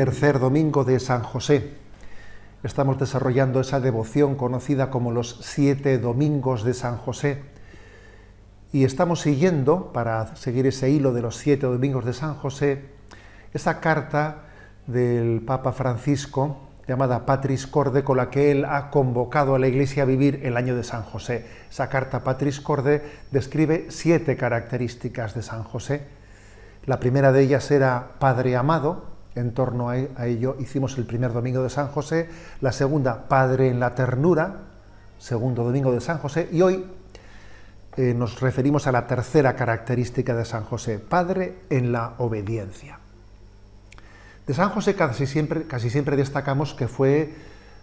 tercer domingo de San José. Estamos desarrollando esa devoción conocida como los 7 domingos de San José. Y estamos siguiendo, para seguir ese hilo de los 7 domingos de San José, esa carta del Papa Francisco, llamada Patris Corde, con la que él ha convocado a la Iglesia a vivir el año de San José. Esa carta Patris Corde describe 7 características de San José. La primera de ellas era Padre amado. En torno a ello hicimos el primer domingo de San José. La segunda, Padre en la ternura, segundo domingo de San José. Y hoy nos referimos a la tercera característica de San José, Padre en la obediencia. De San José casi siempre destacamos que fue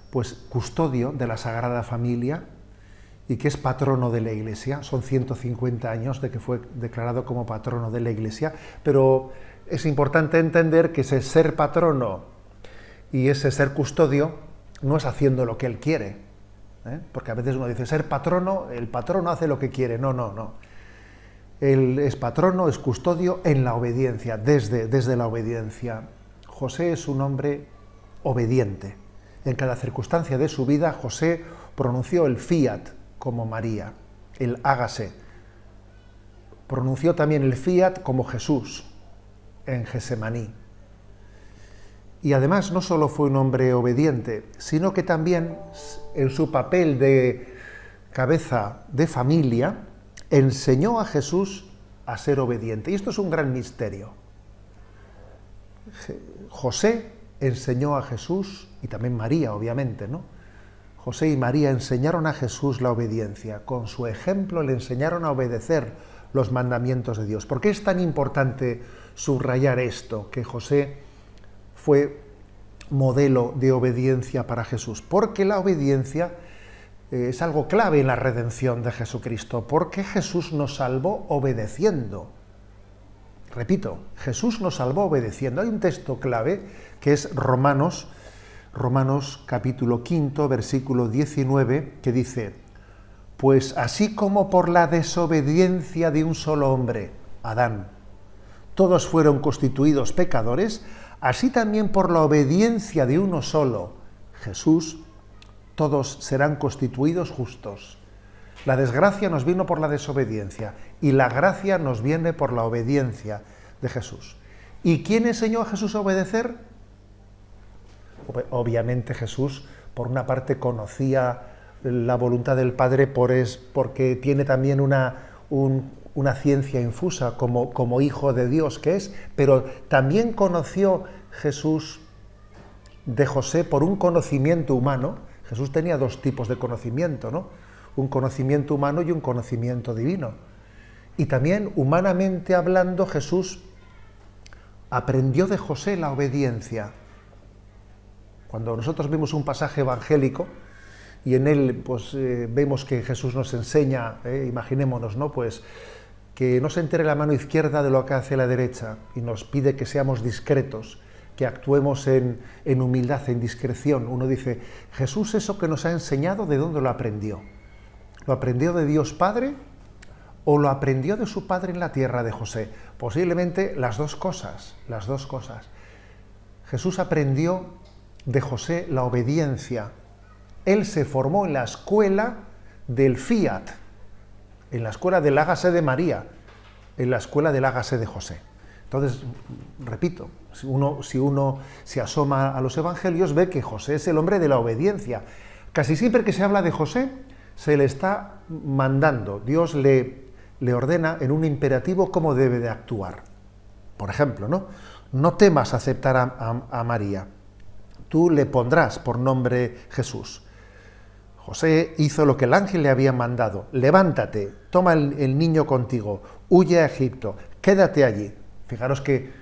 pues, custodio de la Sagrada Familia y que es patrono de la Iglesia. Son 150 años de que fue declarado como patrono de la Iglesia, pero es importante entender que ese ser patrono y ese ser custodio no es haciendo lo que él quiere, porque a veces uno dice, ser patrono, el patrono hace lo que quiere. No. Él es patrono, es custodio en la obediencia, desde la obediencia. José es un hombre obediente. En cada circunstancia de su vida, José pronunció el fiat como María, el hágase. Pronunció también el fiat como Jesús en Gesemaní. Y además no solo fue un hombre obediente, sino que también en su papel de cabeza de familia enseñó a Jesús a ser obediente. Y esto es un gran misterio. José enseñó a Jesús, y también María, obviamente, ¿no? José y María enseñaron a Jesús la obediencia. Con su ejemplo le enseñaron a obedecer los mandamientos de Dios. ¿Por qué es tan importante subrayar esto, que José fue modelo de obediencia para Jesús? Porque la obediencia es algo clave en la redención de Jesucristo, porque Jesús nos salvó obedeciendo. Repito, Jesús nos salvó obedeciendo. Hay un texto clave que es Romanos capítulo 5, versículo 19, que dice: pues así como por la desobediencia de un solo hombre, Adán, todos fueron constituidos pecadores, así también por la obediencia de uno solo, Jesús, todos serán constituidos justos. La desgracia nos vino por la desobediencia y la gracia nos viene por la obediencia de Jesús. ¿Y quién enseñó a Jesús a obedecer? Obviamente Jesús, por una parte, conocía la voluntad del Padre porque tiene también una ciencia infusa como hijo de Dios que es, pero también conoció Jesús de José por un conocimiento humano. Jesús tenía 2 tipos de conocimiento, ¿no? Un conocimiento humano y un conocimiento divino. Y también, humanamente hablando, Jesús aprendió de José la obediencia. Cuando nosotros vemos un pasaje evangélico y en él pues, vemos que Jesús nos enseña, imaginémonos, ¿no? Pues, que no se entere la mano izquierda de lo que hace la derecha y nos pide que seamos discretos, que actuemos en humildad, en discreción. Uno dice, Jesús, eso que nos ha enseñado, ¿de dónde lo aprendió? ¿Lo aprendió de Dios Padre o lo aprendió de su padre en la tierra, de José? Posiblemente las dos cosas. Jesús aprendió de José la obediencia. Él se formó en la escuela del fiat, en la escuela del hágase de María, en la escuela del hágase de José. Entonces, repito, si uno se asoma a los evangelios, ve que José es el hombre de la obediencia. Casi siempre que se habla de José, se le está mandando, Dios le ordena en un imperativo cómo debe de actuar. Por ejemplo, no temas aceptar a María, tú le pondrás por nombre Jesús. José hizo lo que el ángel le había mandado: levántate, toma el niño contigo, huye a Egipto, quédate allí. Fijaros que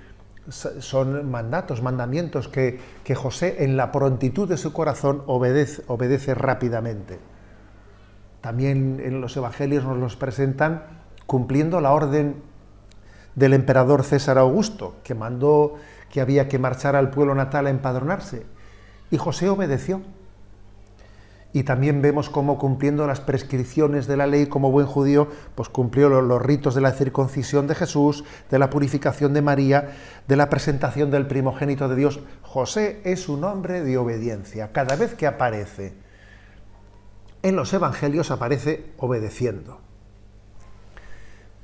son mandamientos que José, en la prontitud de su corazón, obedece rápidamente. También en los evangelios nos los presentan cumpliendo la orden del emperador César Augusto, que mandó que había que marchar al pueblo natal a empadronarse. Y José obedeció. Y también vemos cómo, cumpliendo las prescripciones de la ley como buen judío, pues cumplió los ritos de la circuncisión de Jesús, de la purificación de María, de la presentación del primogénito de Dios. José es un hombre de obediencia. Cada vez que aparece en los evangelios aparece obedeciendo.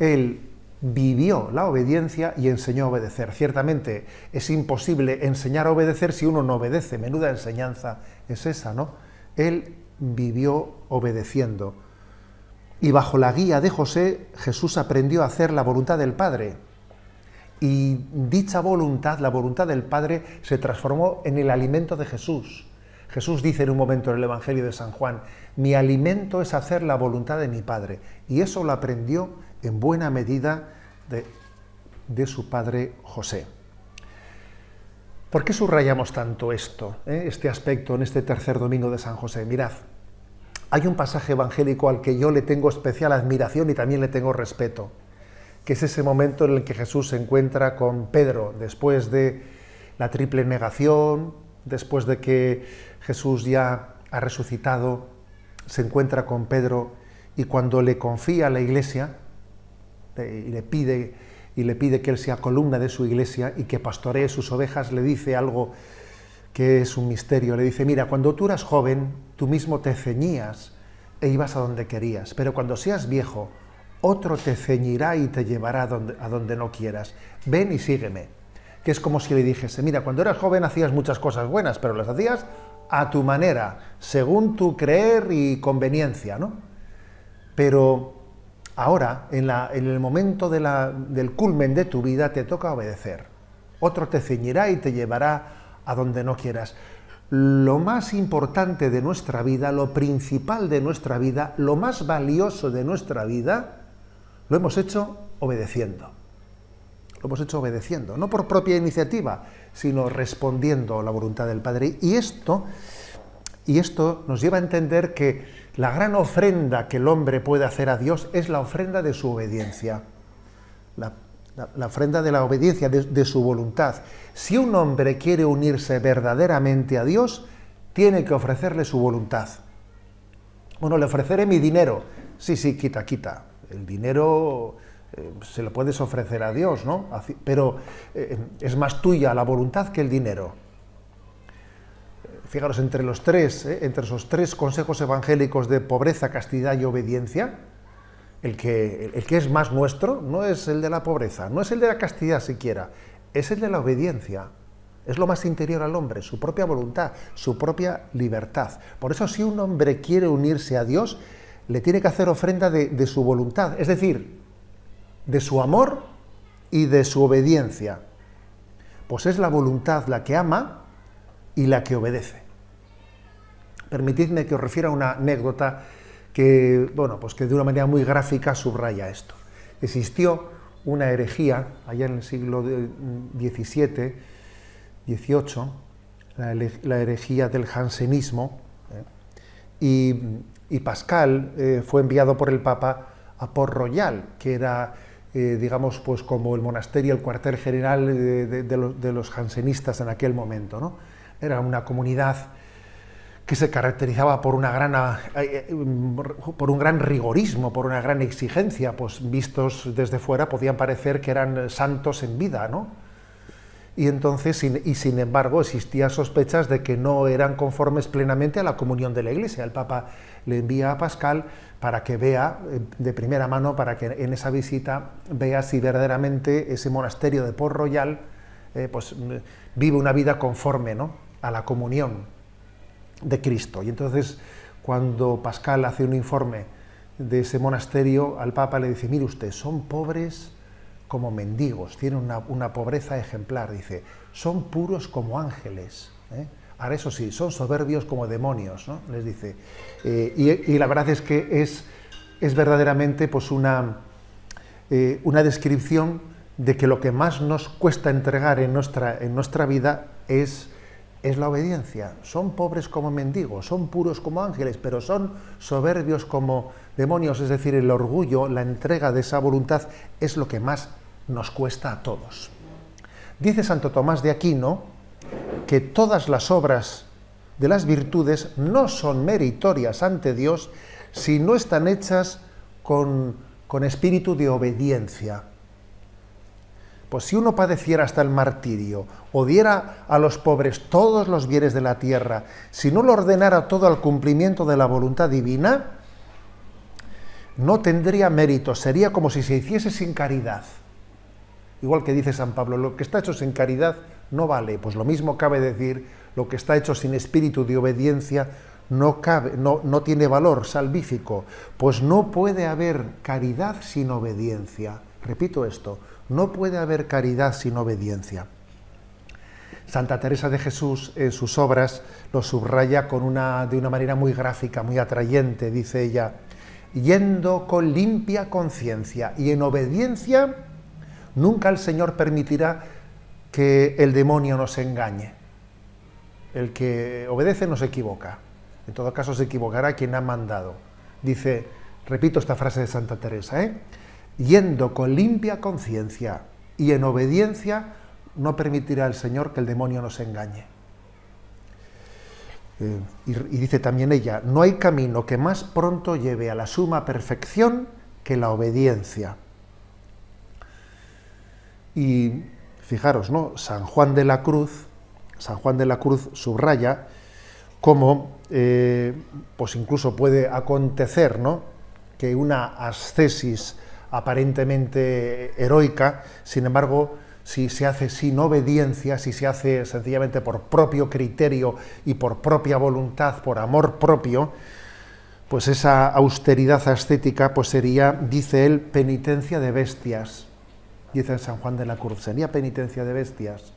Él vivió la obediencia y enseñó a obedecer. Ciertamente es imposible enseñar a obedecer si uno no obedece. Menuda enseñanza es esa, ¿no? Él vivió obedeciendo. Y bajo la guía de José, Jesús aprendió a hacer la voluntad del Padre. Y dicha voluntad, la voluntad del Padre, se transformó en el alimento de Jesús. Jesús dice en un momento en el Evangelio de San Juan: mi alimento es hacer la voluntad de mi Padre. Y eso lo aprendió en buena medida de su padre José. ¿Por qué subrayamos tanto esto, este aspecto en este tercer domingo de San José? Mirad, hay un pasaje evangélico al que yo le tengo especial admiración y también le tengo respeto, que es ese momento en el que Jesús se encuentra con Pedro, después de la triple negación, después de que Jesús ya ha resucitado, se encuentra con Pedro y cuando le confía a la iglesia y le pide que él sea columna de su iglesia y que pastoree sus ovejas, le dice algo que es un misterio. Le dice: mira, cuando tú eras joven, tú mismo te ceñías e ibas a donde querías, pero cuando seas viejo, otro te ceñirá y te llevará a donde no quieras. Ven y sígueme. Que es como si le dijese: mira, cuando eras joven hacías muchas cosas buenas, pero las hacías a tu manera, según tu creer y conveniencia, ¿no? Pero ahora, en el momento del culmen de tu vida, te toca obedecer. Otro te ceñirá y te llevará a donde no quieras. Lo más importante de nuestra vida, lo principal de nuestra vida, lo más valioso de nuestra vida, lo hemos hecho obedeciendo. Lo hemos hecho obedeciendo, no por propia iniciativa, sino respondiendo a la voluntad del Padre. Y esto nos lleva a entender que la gran ofrenda que el hombre puede hacer a Dios es la ofrenda de su obediencia, la ofrenda de la obediencia, de su voluntad. Si un hombre quiere unirse verdaderamente a Dios, tiene que ofrecerle su voluntad. Bueno, le ofreceré mi dinero. Sí, quita. El dinero se lo puedes ofrecer a Dios, ¿no? Pero es más tuya la voluntad que el dinero. Fijaros, entre esos tres consejos evangélicos de pobreza, castidad y obediencia, el que es más nuestro no es el de la pobreza, no es el de la castidad siquiera, es el de la obediencia. Es lo más interior al hombre, su propia voluntad, su propia libertad. Por eso, si un hombre quiere unirse a Dios, le tiene que hacer ofrenda de su voluntad, es decir, de su amor y de su obediencia. Pues es la voluntad la que ama y la que obedece. Permitidme que os refiera a una anécdota que, que de una manera muy gráfica subraya esto. Existió una herejía allá en el siglo XVII, XVIII, la herejía del jansenismo, y Pascal fue enviado por el Papa a Port-Royal, que era, pues como el monasterio, el cuartel general de los jansenistas en aquel momento, ¿no? Era una comunidad que se caracterizaba por un gran rigorismo, por una gran exigencia, pues vistos desde fuera podían parecer que eran santos en vida, ¿no? Y entonces, sin embargo, existían sospechas de que no eran conformes plenamente a la comunión de la Iglesia. El Papa le envía a Pascal para que vea de primera mano, para que en esa visita vea si verdaderamente ese monasterio de Port-Royal vive una vida conforme, ¿no?, a la comunión de Cristo. Y entonces, cuando Pascal hace un informe de ese monasterio, al Papa le dice: mire usted, son pobres como mendigos, tienen una pobreza ejemplar, dice, son puros como ángeles, ¿eh? Ahora, eso sí, son soberbios como demonios, ¿no?, les dice. Y la verdad es que es verdaderamente pues una descripción de que lo que más nos cuesta entregar en nuestra vida es la obediencia. Son pobres como mendigos, son puros como ángeles, pero son soberbios como demonios, es decir, el orgullo, la entrega de esa voluntad es lo que más nos cuesta a todos. Dice Santo Tomás de Aquino que todas las obras de las virtudes no son meritorias ante Dios si no están hechas con espíritu de obediencia. Pues si uno padeciera hasta el martirio, o diera a los pobres todos los bienes de la tierra, si no lo ordenara todo al cumplimiento de la voluntad divina, no tendría mérito, sería como si se hiciese sin caridad. Igual que dice San Pablo, lo que está hecho sin caridad no vale. Pues lo mismo cabe decir, lo que está hecho sin espíritu de obediencia no tiene valor salvífico, pues no puede haber caridad sin obediencia. Repito esto, no puede haber caridad sin obediencia. Santa Teresa de Jesús en sus obras lo subraya de una manera muy gráfica, muy atrayente, dice ella: yendo con limpia conciencia y en obediencia, nunca el Señor permitirá que el demonio nos engañe. El que obedece no se equivoca. En todo caso se equivocará quien ha mandado. Dice, repito esta frase de Santa Teresa, yendo con limpia conciencia y en obediencia, no permitirá el Señor que el demonio nos engañe. Y dice también ella, no hay camino que más pronto lleve a la suma perfección que la obediencia. Y fijaros, ¿no? San Juan de la Cruz subraya cómo pues incluso puede acontecer, ¿no?, que una ascesis aparentemente heroica, sin embargo, si se hace sin obediencia, si se hace sencillamente por propio criterio y por propia voluntad, por amor propio, pues esa austeridad ascética pues sería, dice él, penitencia de bestias. Dice San Juan de la Cruz, sería penitencia de bestias,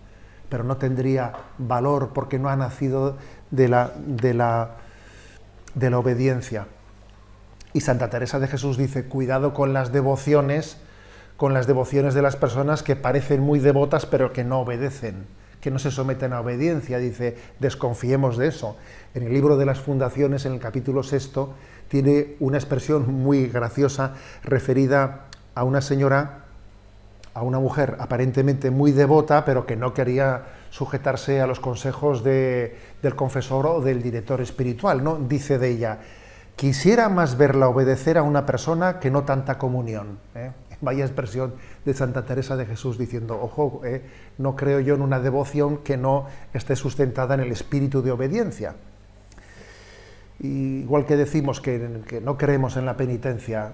pero no tendría valor porque no ha nacido de la obediencia. Y Santa Teresa de Jesús dice, cuidado con las devociones de las personas que parecen muy devotas pero que no obedecen, que no se someten a obediencia. Dice, desconfiemos de eso. En el libro de las fundaciones, en el capítulo 6, tiene una expresión muy graciosa referida a una señora, a una mujer aparentemente muy devota, pero que no quería sujetarse a los consejos del confesor o del director espiritual, ¿no? Dice de ella, quisiera más verla obedecer a una persona que no tanta comunión. Vaya expresión de Santa Teresa de Jesús diciendo, ojo, no creo yo en una devoción que no esté sustentada en el espíritu de obediencia. Y igual que decimos que no creemos en la penitencia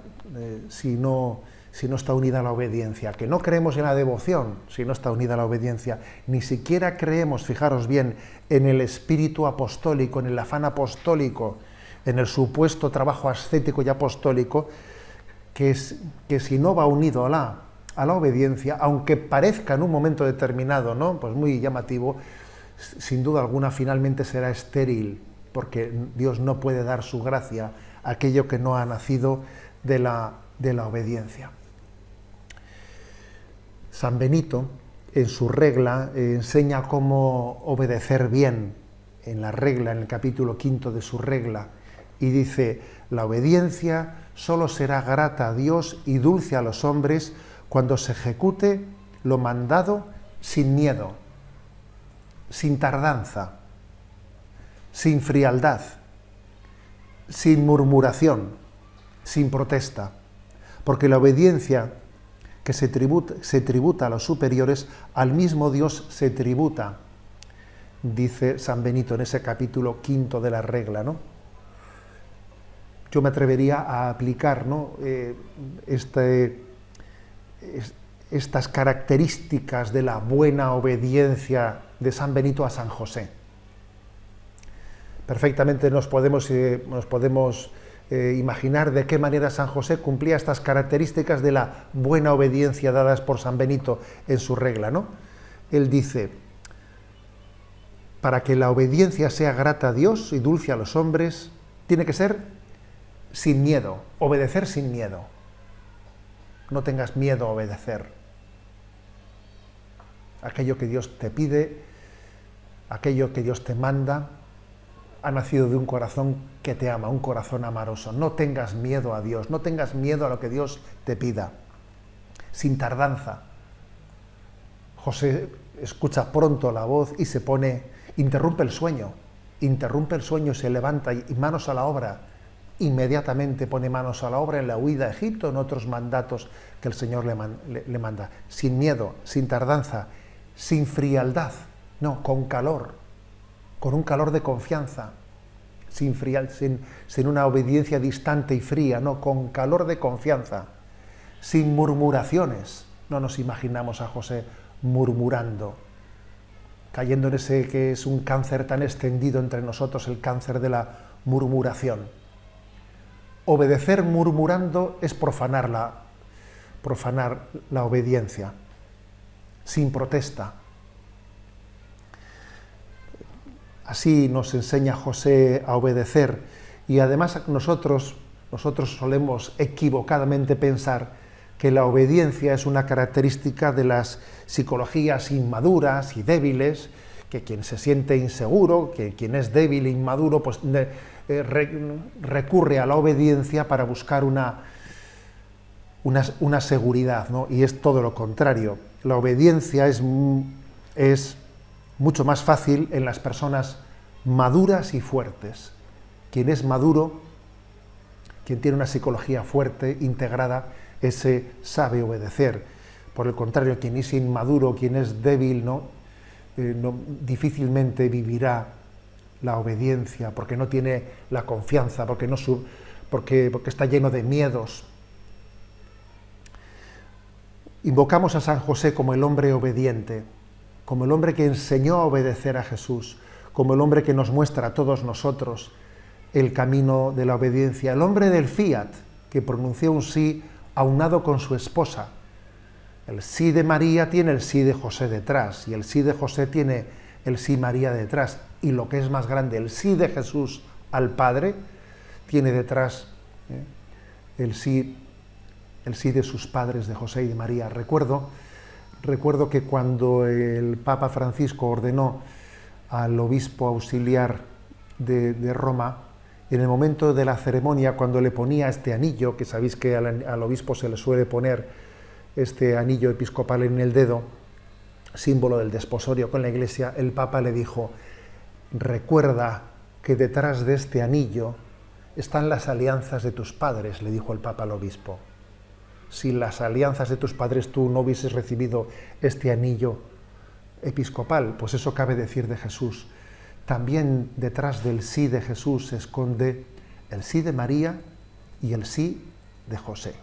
si no está unida a la obediencia, que no creemos en la devoción si no está unida a la obediencia, ni siquiera creemos, fijaros bien, en el espíritu apostólico, en el afán apostólico, en el supuesto trabajo ascético y apostólico, que si no va unido a la obediencia, aunque parezca en un momento determinado, ¿no?, pues muy llamativo, sin duda alguna finalmente será estéril, porque Dios no puede dar su gracia a aquello que no ha nacido de la obediencia. San Benito, en su regla, enseña cómo obedecer bien, en la regla, en el capítulo 5 de su regla, y dice, la obediencia solo será grata a Dios y dulce a los hombres cuando se ejecute lo mandado sin miedo, sin tardanza, sin frialdad, sin murmuración, sin protesta, porque la obediencia que se tributa a los superiores, al mismo Dios se tributa, dice San Benito en ese capítulo 5 de la regla, ¿no? Yo me atrevería a aplicar, ¿no?, estas características de la buena obediencia de San Benito a San José. Perfectamente nos podemos imaginar de qué manera San José cumplía estas características de la buena obediencia dadas por San Benito en su regla, ¿no? Él dice, para que la obediencia sea grata a Dios y dulce a los hombres, tiene que ser sin miedo, obedecer sin miedo. No tengas miedo a obedecer. Aquello que Dios te pide, aquello que Dios te manda, ha nacido de un corazón que te ama, un corazón amoroso. No tengas miedo a Dios, no tengas miedo a lo que Dios te pida. Sin tardanza. José escucha pronto la voz y interrumpe el sueño. interrumpe el sueño, se levanta y manos a la obra. Inmediatamente pone manos a la obra en la huida a Egipto, en otros mandatos que el Señor le manda. Sin miedo, sin tardanza, sin frialdad, no, con calor, con un calor de confianza, sin una obediencia distante y fría, no, con calor de confianza, sin murmuraciones. No nos imaginamos a José murmurando, cayendo en ese que es un cáncer tan extendido entre nosotros, el cáncer de la murmuración. Obedecer murmurando es profanar la obediencia, sin protesta. Así nos enseña José a obedecer, y además nosotros solemos equivocadamente pensar que la obediencia es una característica de las psicologías inmaduras y débiles, que quien se siente inseguro, que quien es débil e inmaduro, pues recurre a la obediencia para buscar una seguridad, ¿no? Y es todo lo contrario. La obediencia es mucho más fácil en las personas maduras y fuertes. Quien es maduro, quien tiene una psicología fuerte, integrada, ese sabe obedecer. Por el contrario, quien es inmaduro, quien es débil, difícilmente vivirá la obediencia, porque no tiene la confianza, porque está lleno de miedos. Invocamos a San José como el hombre obediente, como el hombre que enseñó a obedecer a Jesús, como el hombre que nos muestra a todos nosotros el camino de la obediencia, el hombre del fiat, que pronunció un sí aunado con su esposa. El sí de María tiene el sí de José detrás, y el sí de José tiene el sí María detrás, y lo que es más grande, el sí de Jesús al Padre tiene detrás el sí de sus padres, de José y de María. Recuerdo que cuando el Papa Francisco ordenó al obispo auxiliar de Roma, en el momento de la ceremonia, cuando le ponía este anillo, que sabéis que al obispo se le suele poner este anillo episcopal en el dedo, símbolo del desposorio con la Iglesia, el Papa le dijo: recuerda que detrás de este anillo están las alianzas de tus padres, le dijo el Papa al obispo. Si las alianzas de tus padres tú no hubieses recibido este anillo episcopal, pues eso cabe decir de Jesús. También detrás del sí de Jesús se esconde el sí de María y el sí de José.